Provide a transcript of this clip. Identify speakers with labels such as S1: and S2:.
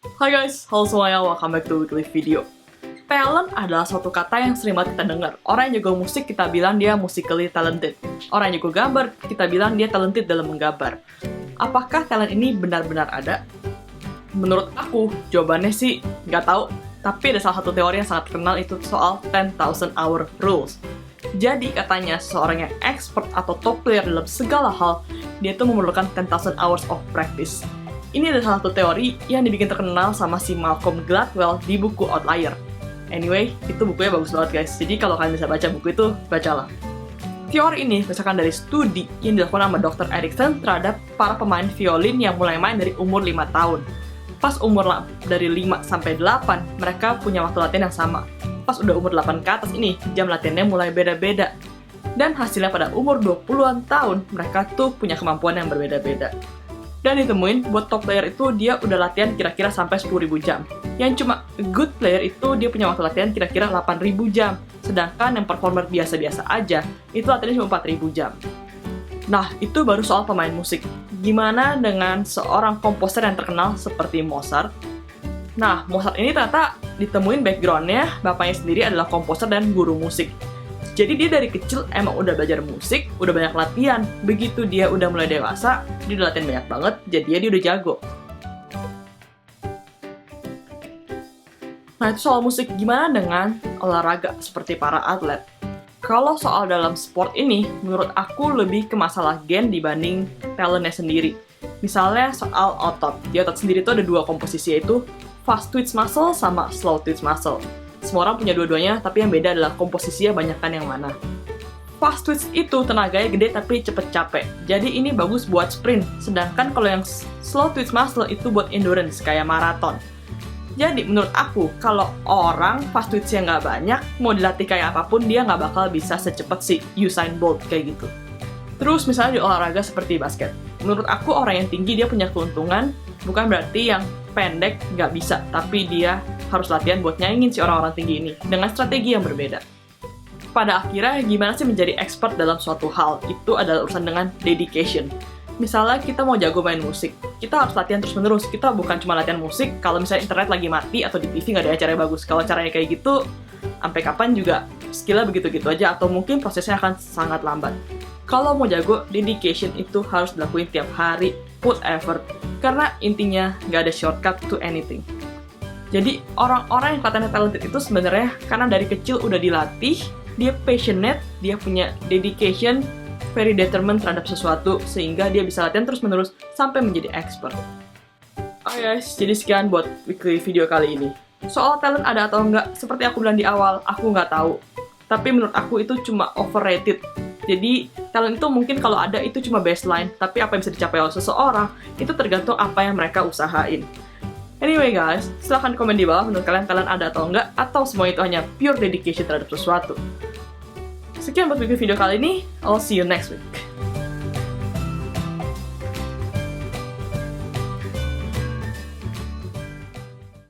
S1: Hai guys, halo semuanya, welcome back to weekly video. Talent adalah suatu kata yang sering banget kita dengar. Orang yang jago musik, kita bilang dia musically talented. Orang yang jago gambar, kita bilang dia talented dalam menggambar. Apakah talent ini benar-benar ada? Menurut aku, jawabannya sih nggak tahu. Tapi ada salah satu teori yang sangat terkenal, itu soal 10,000 hour rules. Jadi katanya seorang yang expert atau top player dalam segala hal, dia tuh memerlukan 10,000 hours of practice. Ini adalah salah satu teori yang dibikin terkenal sama si Malcolm Gladwell di buku Outlier. Anyway, itu bukunya bagus banget guys, jadi kalau kalian bisa baca buku itu, bacalah. Teori ini berdasarkan dari studi yang dilakukan sama Dr. Erickson terhadap para pemain violin yang mulai main dari umur 5 tahun. Pas umur dari 5 sampai 8, mereka punya waktu latihan yang sama. Pas udah umur 8 ke atas ini, jam latihannya mulai beda-beda. Dan hasilnya pada umur 20-an tahun, mereka tuh punya kemampuan yang berbeda-beda. Dan ditemuin, buat top player itu dia udah latihan kira-kira sampai 10.000 jam. Yang cuma good player itu dia punya waktu latihan kira-kira 8.000 jam. Sedangkan yang performer biasa-biasa aja, itu latihannya cuma 4.000 jam. Nah, itu baru soal pemain musik. Gimana dengan seorang komposer yang terkenal seperti Mozart? Nah, Mozart ini ternyata ditemuin background-nya, bapaknya sendiri adalah komposer dan guru musik. Jadi dia dari kecil emang udah belajar musik, udah banyak latihan. Begitu dia udah mulai dewasa, dia udah latihan banyak banget, jadinya dia udah jago. Nah itu soal musik, gimana dengan olahraga seperti para atlet? Kalau soal dalam sport ini, menurut aku lebih ke masalah gen dibanding talentnya sendiri. Misalnya soal otot. Di otot sendiri tuh ada dua komposisi, yaitu fast twitch muscle sama slow twitch muscle. Semua orang punya dua-duanya, tapi yang beda adalah komposisinya banyakkan yang mana. Fast twitch itu tenaganya gede tapi cepet capek, jadi ini bagus buat sprint. Sedangkan kalau yang slow twitch muscle itu buat endurance, kayak maraton. Jadi menurut aku, kalau orang fast twitch-nya nggak banyak, mau dilatih kayak apapun, dia nggak bakal bisa secepat si Usain Bolt kayak gitu. Terus misalnya di olahraga seperti basket. Menurut aku orang yang tinggi dia punya keuntungan, bukan berarti yang pendek nggak bisa, tapi dia harus latihan buat nyaingin si orang-orang tinggi ini dengan strategi yang berbeda. Pada akhirnya, gimana sih menjadi expert dalam suatu hal? Itu adalah urusan dengan dedication. Misalnya kita mau jago main musik, kita harus latihan terus-menerus. Kita bukan cuma latihan musik, kalau misalnya internet lagi mati atau di TV nggak ada acara yang bagus. Kalau caranya kayak gitu, sampai kapan juga skillnya begitu-gitu aja, atau mungkin prosesnya akan sangat lambat. Kalau mau jago, dedication itu harus dilakuin tiap hari, put effort. Karena intinya nggak ada shortcut to anything. Jadi orang-orang yang katanya talented itu sebenarnya karena dari kecil udah dilatih, dia passionate, dia punya dedication, very determined terhadap sesuatu, sehingga dia bisa latihan terus-menerus sampai menjadi expert. Oh guys, jadi sekian buat weekly video kali ini. Soal talent ada atau enggak, seperti aku bilang di awal, aku nggak tahu. Tapi menurut aku itu cuma overrated. Jadi talent itu mungkin kalau ada itu cuma baseline, tapi apa yang bisa dicapai oleh seseorang, itu tergantung apa yang mereka usahain. Anyway guys, silahkan komen di bawah menurut kalian talent ada atau enggak, atau semua itu hanya pure dedication terhadap sesuatu. Sekian buat video kali ini, I'll see you next week.